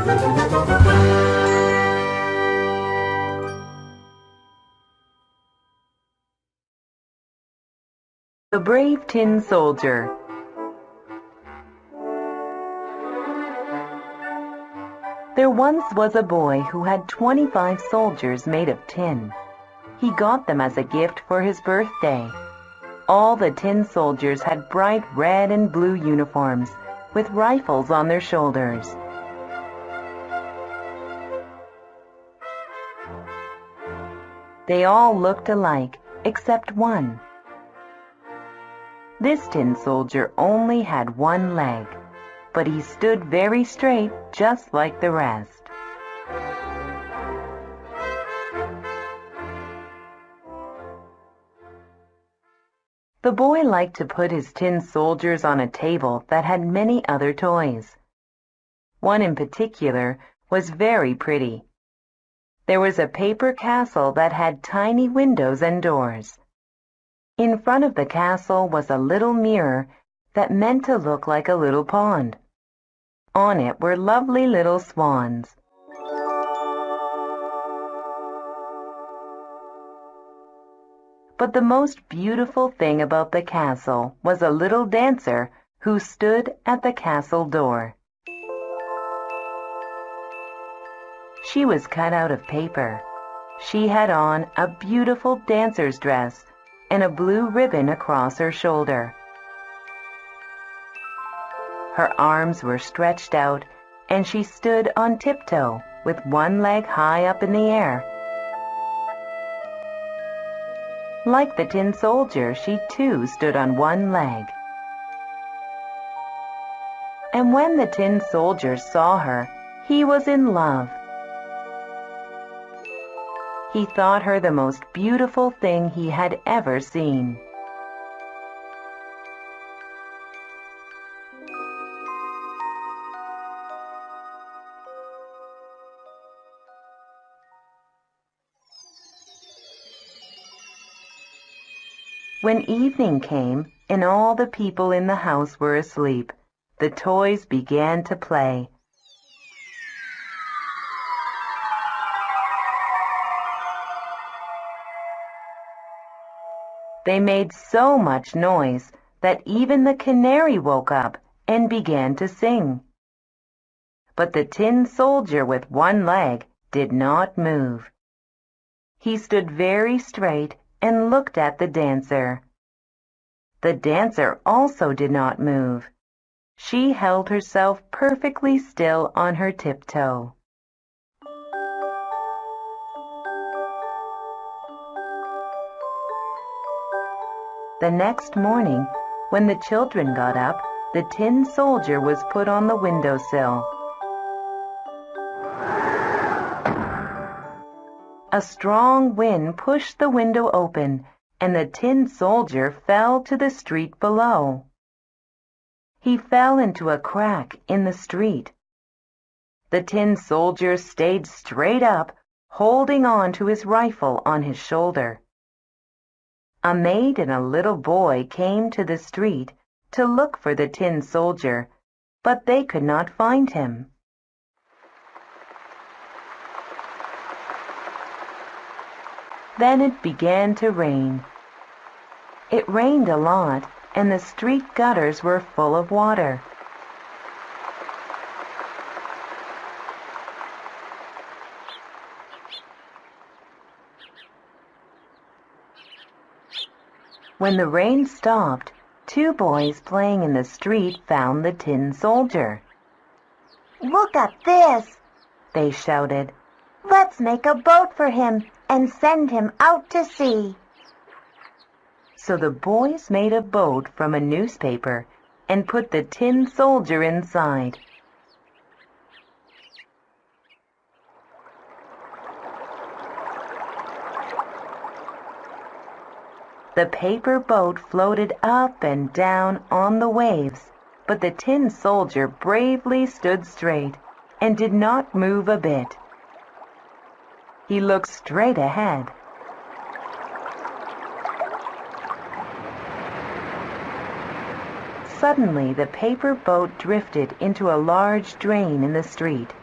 The Brave Tin Soldier. There once was a boy who had 25 soldiers made of tin. He got them as a gift for his birthday. All the tin soldiers had bright red and blue uniforms with rifles on their shoulders. They all looked alike, except one. This tin soldier only had one leg, but he stood very straight, just like the rest. The boy liked to put his tin soldiers on a table that had many other toys. One in particular was very pretty. There was a paper castle that had tiny windows and doors. In front of the castle was a little mirror that meant to look like a little pond. On it were lovely little swans. But the most beautiful thing about the castle was a little dancer who stood at the castle door. She was cut out of paper. She had on a beautiful dancer's dress and a blue ribbon across her shoulder. Her arms were stretched out, and she stood on tiptoe with one leg high up in the air. Like the tin soldier, she too stood on one leg. And when the tin soldier saw her, he was in love. He thought her the most beautiful thing he had ever seen. When evening came and all the people in the house were asleep, the toys began to play. They made so much noise that even the canary woke up and began to sing. But the tin soldier with one leg did not move. He stood very straight and looked at the dancer. The dancer also did not move. She held herself perfectly still on her tiptoe. The next morning, when the children got up, the tin soldier was put on the windowsill. A strong wind pushed the window open, and the tin soldier fell to the street below. He fell into a crack in the street. The tin soldier stayed straight up, holding on to his rifle on his shoulder. A maid and a little boy came to the street to look for the tin soldier, but they could not find him. Then it began to rain. It rained a lot, and the street gutters were full of water. When the rain stopped, two boys playing in the street found the tin soldier. "Look at this!" they shouted. "Let's make a boat for him and send him out to sea." So the boys made a boat from a newspaper and put the tin soldier inside. The paper boat floated up and down on the waves, but the tin soldier bravely stood straight and did not move a bit. He looked straight ahead. Suddenly, the paper boat drifted into a large drain in the street.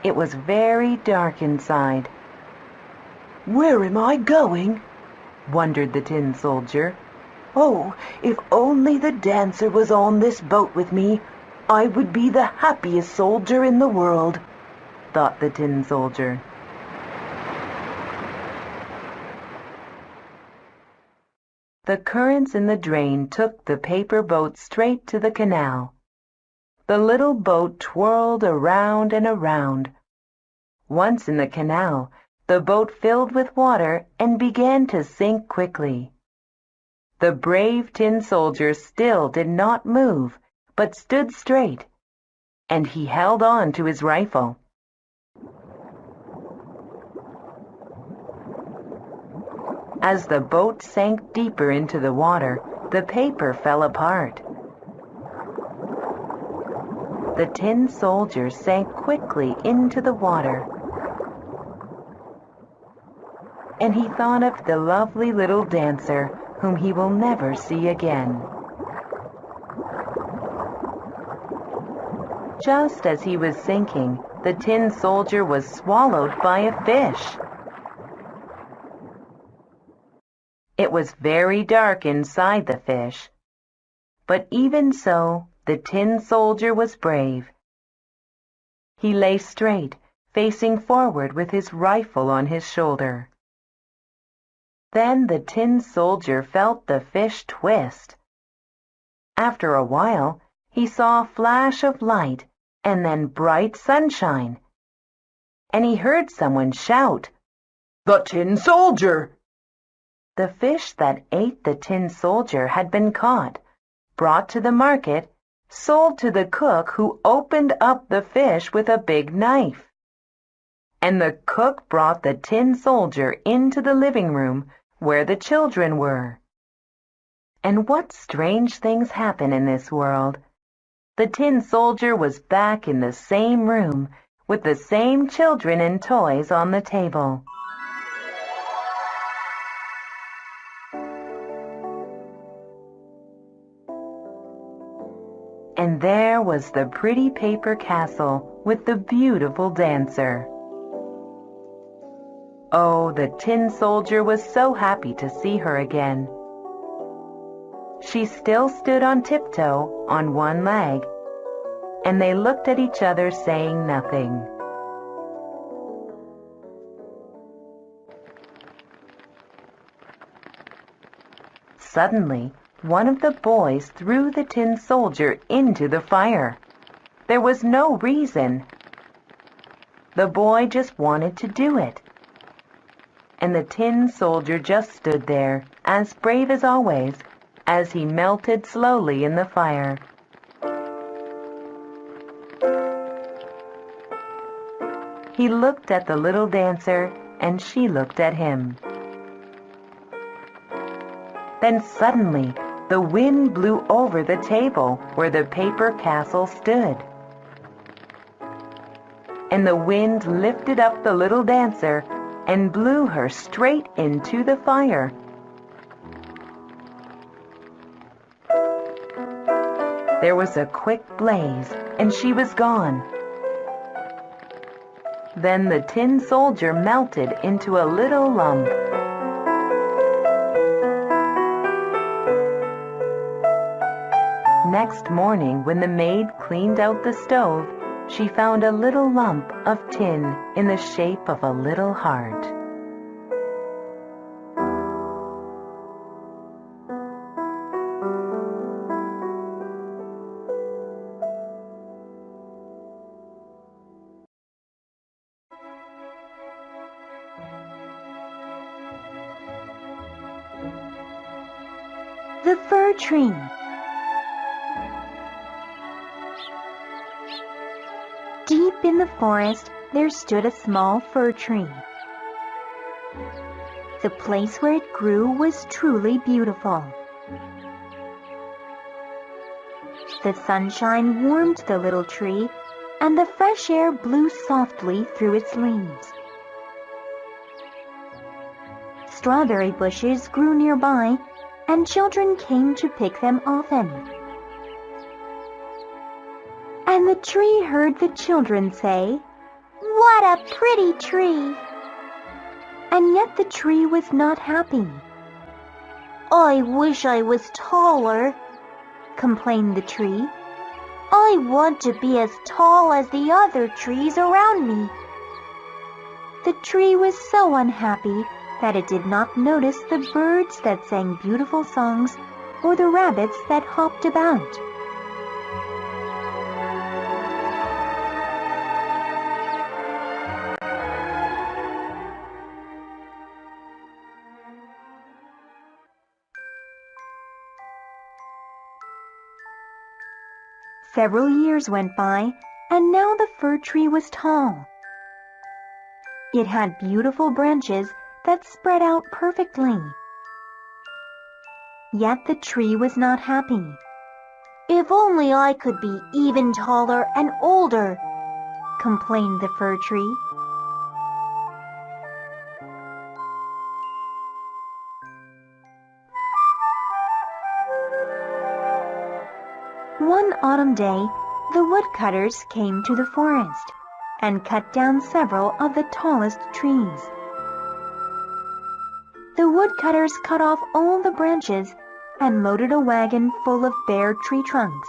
It was very dark inside. "Where am I going?" wondered the tin soldier. "Oh, if only the dancer was on this boat with me, I would be the happiest soldier in the world," thought the tin soldier. The currents in the drain took the paper boat straight to the canal. The little boat twirled around and around. Once in the canal, the boat filled with water and began to sink quickly. The brave tin soldier still did not move, but stood straight, and he held on to his rifle. As the boat sank deeper into the water, the paper fell apart. The tin soldier sank quickly into the water, and he thought of the lovely little dancer whom he will never see again. Just as he was sinking, the tin soldier was swallowed by a fish. It was very dark inside the fish, but even so, the tin soldier was brave. He lay straight, facing forward with his rifle on his shoulder. Then the tin soldier felt the fish twist. After a while, he saw a flash of light and then bright sunshine, and he heard someone shout, "The tin soldier!" The fish that ate the tin soldier had been caught, brought to the market, sold to the cook who opened up the fish with a big knife. And the cook brought the tin soldier into the living room where the children were. And what strange things happen in this world. The tin soldier was back in the same room with the same children and toys on the table. And there was the pretty paper castle with the beautiful dancer. Oh, the tin soldier was so happy to see her again. She still stood on tiptoe on one leg, and they looked at each other saying nothing. Suddenly, one of the boys threw the tin soldier into the fire. There was no reason. The boy just wanted to do it. And the tin soldier just stood there, as brave as always, as he melted slowly in the fire. He looked at the little dancer, and she looked at him. Then suddenly, the wind blew over the table where the paper castle stood. And the wind lifted up the little dancer and blew her straight into the fire. There was a quick blaze, and she was gone. Then the tin soldier melted into a little lump. Next morning, when the maid cleaned out the stove, she found a little lump of tin in the shape of a little heart. The fir tree. Deep in the forest, there stood a small fir tree. The place where it grew was truly beautiful. The sunshine warmed the little tree, and the fresh air blew softly through its leaves. Strawberry bushes grew nearby, and children came to pick them often. And the tree heard the children say, What a pretty tree! And yet the tree was not happy. I wish I was taller, complained the tree. I want to be as tall as the other trees around me. The tree was so unhappy that it did not notice the birds that sang beautiful songs or the rabbits that hopped about. Several years went by, and now the fir tree was tall. It had beautiful branches that spread out perfectly. Yet the tree was not happy. If only I could be even taller and older, complained the fir tree. One autumn day, the woodcutters came to the forest and cut down several of the tallest trees. The woodcutters cut off all the branches and loaded a wagon full of bare tree trunks.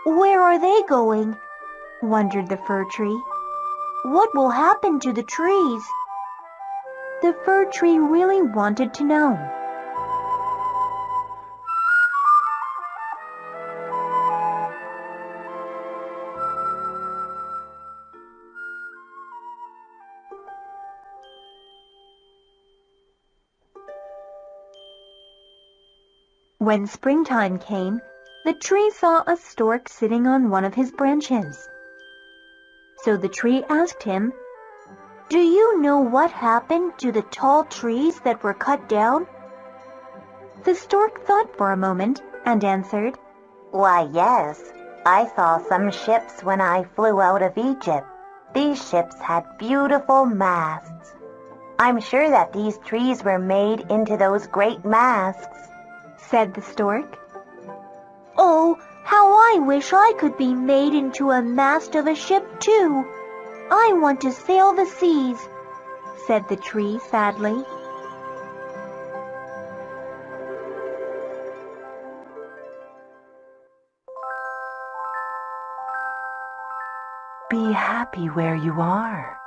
Where are they going? Wondered the fir tree. What will happen to the trees? The fir tree really wanted to know. When springtime came, the tree saw a stork sitting on one of his branches. So the tree asked him, "Do you know what happened to the tall trees that were cut down?" The stork thought for a moment and answered, Why, yes. I saw some ships when I flew out of Egypt. These ships had beautiful masts. I'm sure that these trees were made into those great masts, said the stork. Oh, how I wish I could be made into a mast of a ship too. I want to sail the seas, said the tree sadly. Be happy where you are,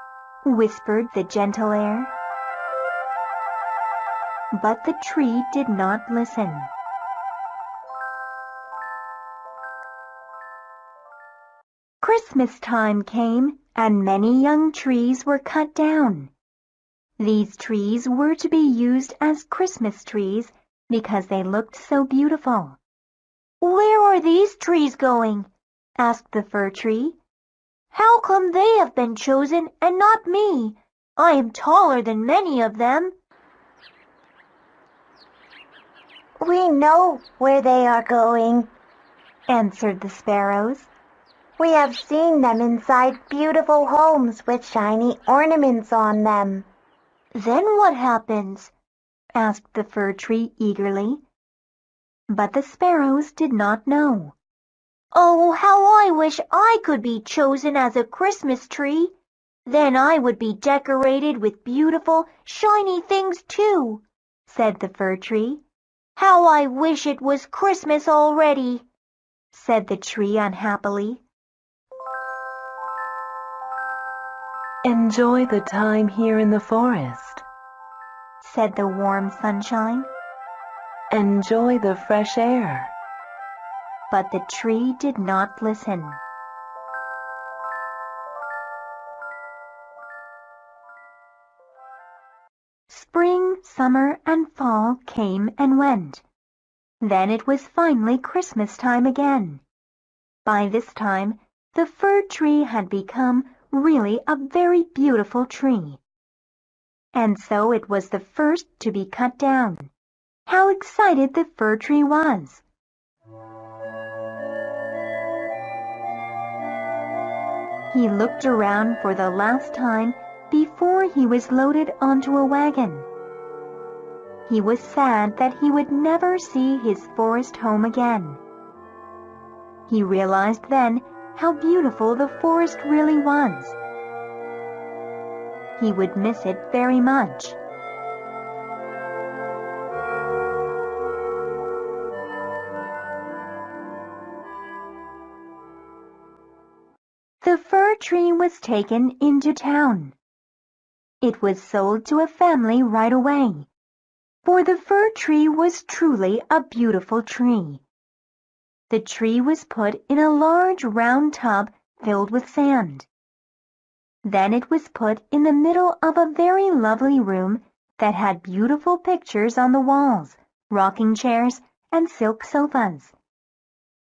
whispered the gentle air. But the tree did not listen. Christmas time came, and many young trees were cut down. These trees were to be used as Christmas trees because they looked so beautiful. Where are these trees going? Asked the fir tree. How come they have been chosen and not me? I am taller than many of them. We know where they are going, answered the sparrows. We have seen them inside beautiful homes with shiny ornaments on them. Then what happens? Asked the fir tree eagerly. But the sparrows did not know. Oh, how I wish I could be chosen as a Christmas tree. Then I would be decorated with beautiful, shiny things too, said the fir tree. How I wish it was Christmas already, said the tree unhappily. Enjoy the time here in the forest, said the warm sunshine. Enjoy the fresh air. But the tree did not listen. Spring, summer, and fall came and went. Then it was finally Christmas time again. By this time, the fir tree had become really a very beautiful tree. And so it was the first to be cut down. How excited the fir tree was! He looked around for the last time before he was loaded onto a wagon. He was sad that he would never see his forest home again. He realized then how beautiful the forest really was. He would miss it very much. The fir tree was taken into town. It was sold to a family right away, for the fir tree was truly a beautiful tree. The tree was put in a large round tub filled with sand. Then it was put in the middle of a very lovely room that had beautiful pictures on the walls, rocking chairs, and silk sofas.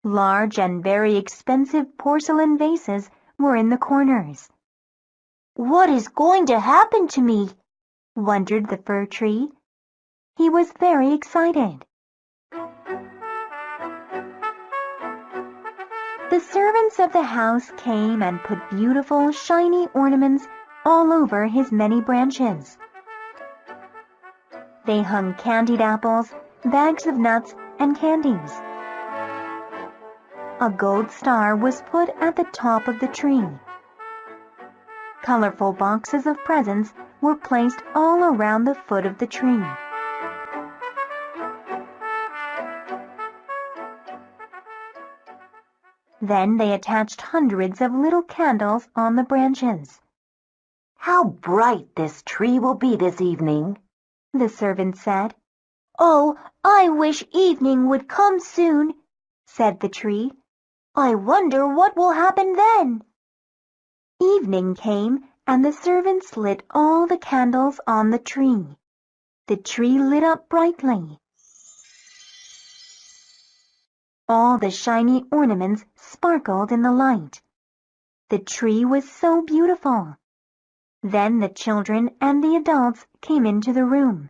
Large and very expensive porcelain vases were in the corners. "What is going to happen to me?" wondered the fir tree. He was very excited. The servants of the house came and put beautiful, shiny ornaments all over his many branches. They hung candied apples, bags of nuts, and candies. A gold star was put at the top of the tree. Colorful boxes of presents were placed all around the foot of the tree. Then they attached hundreds of little candles on the branches. "How bright this tree will be this evening," the servant said. "Oh, I wish evening would come soon," said the tree. "I wonder what will happen then." Evening came, and the servants lit all the candles on the tree. The tree lit up brightly. All the shiny ornaments sparkled in the light. The tree was so beautiful. Then the children and the adults came into the room.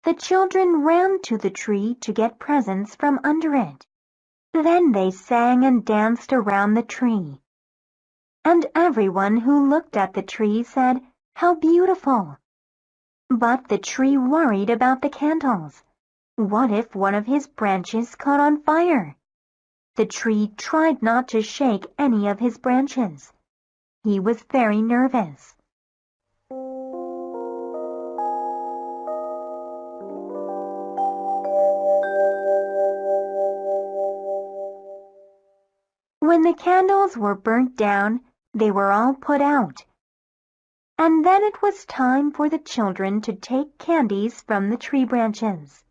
The children ran to the tree to get presents from under it. Then they sang and danced around the tree. And everyone who looked at the tree said, "How beautiful!" But the tree worried about the candles. What if one of his branches caught on fire? The tree tried not to shake any of his branches. He was very nervous. When the candles were burnt down, they were all put out. And then it was time for the children to take candies from the tree branches.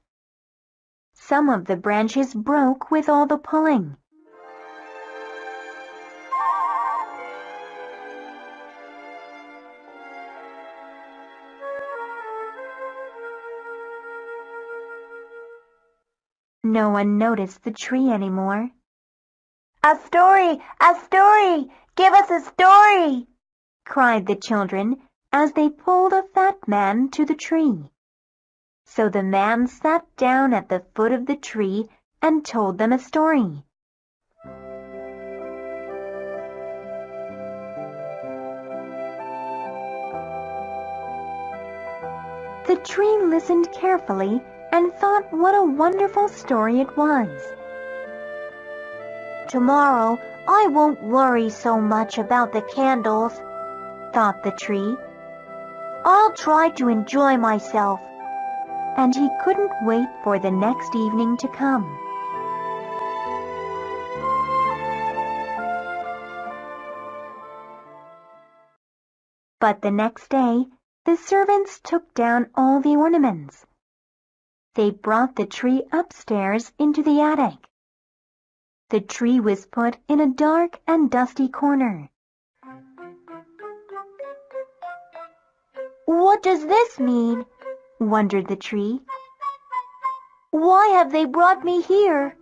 Some of the branches broke with all the pulling. No one noticed the tree anymore. "A story! A story! Give us a story!" cried the children as they pulled a fat man to the tree. So the man sat down at the foot of the tree and told them a story. The tree listened carefully and thought what a wonderful story it was. "Tomorrow I won't worry so much about the candles," thought the tree. "I'll try to enjoy myself." And he couldn't wait for the next evening to come. But the next day, the servants took down all the ornaments. They brought the tree upstairs into the attic. The tree was put in a dark and dusty corner. "What does this mean?" wondered the tree. "Why have they brought me here?"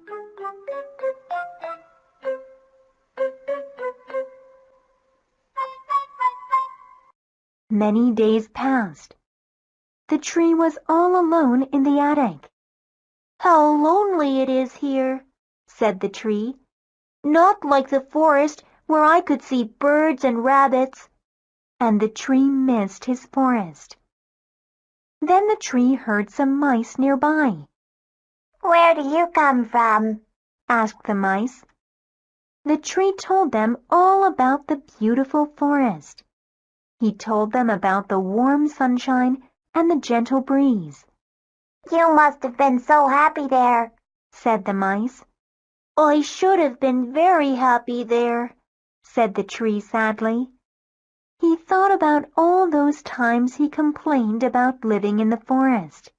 Many days passed. The tree was all alone in the attic. "How lonely it is here," said the tree. "Not like the forest where I could see birds and rabbits." And the tree missed his forest. Then the tree heard some mice nearby. "Where do you come from?" asked the mice. The tree told them all about the beautiful forest. He told them about the warm sunshine and the gentle breeze. "You must have been so happy there," said the mice. "I should have been very happy there," said the tree sadly. He thought about all those times he complained about living in the forest.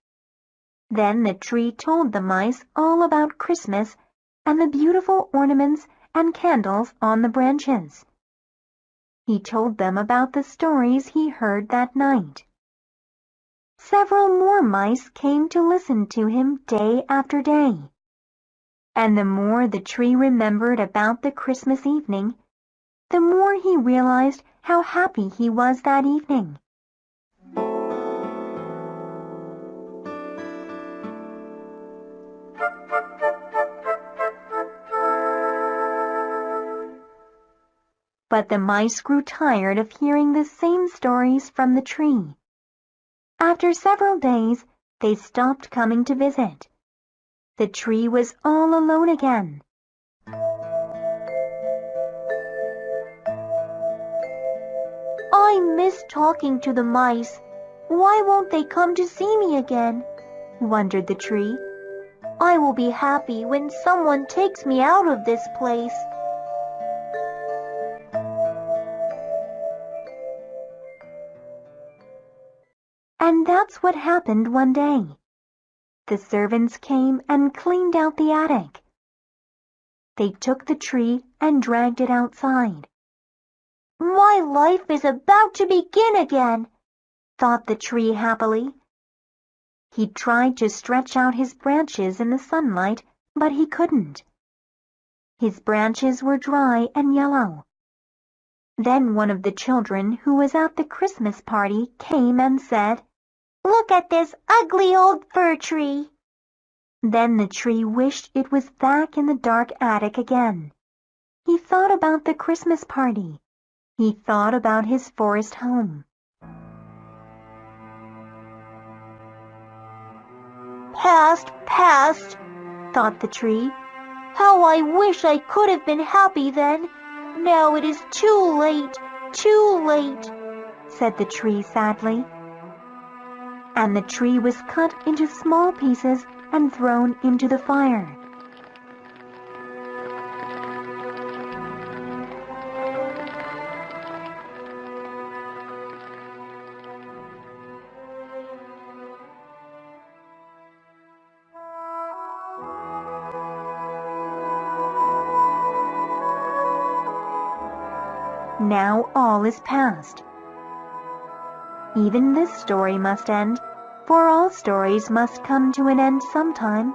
Then the tree told the mice all about Christmas and the beautiful ornaments and candles on the branches. He told them about the stories he heard that night. Several more mice came to listen to him day after day. And the more the tree remembered about the Christmas evening, the more he realized how happy he was that evening. But the mice grew tired of hearing the same stories from the tree. After several days, they stopped coming to visit. The tree was all alone again. "I miss talking to the mice. Why won't they come to see me again?" wondered the tree. "I will be happy when someone takes me out of this place." And that's what happened one day. The servants came and cleaned out the attic. They took the tree and dragged it outside. "My life is about to begin again," thought the tree happily. He tried to stretch out his branches in the sunlight, but he couldn't. His branches were dry and yellow. Then one of the children who was at the Christmas party came and said, "Look at this ugly old fir tree." Then the tree wished it was back in the dark attic again. He thought about the Christmas party. He thought about his forest home. "Past, past," thought the tree. "How I wish I could have been happy then. Now it is too late, said the tree sadly. And the tree was cut into small pieces and thrown into the fire. Now all is past. Even this story must end, for all stories must come to an end sometime.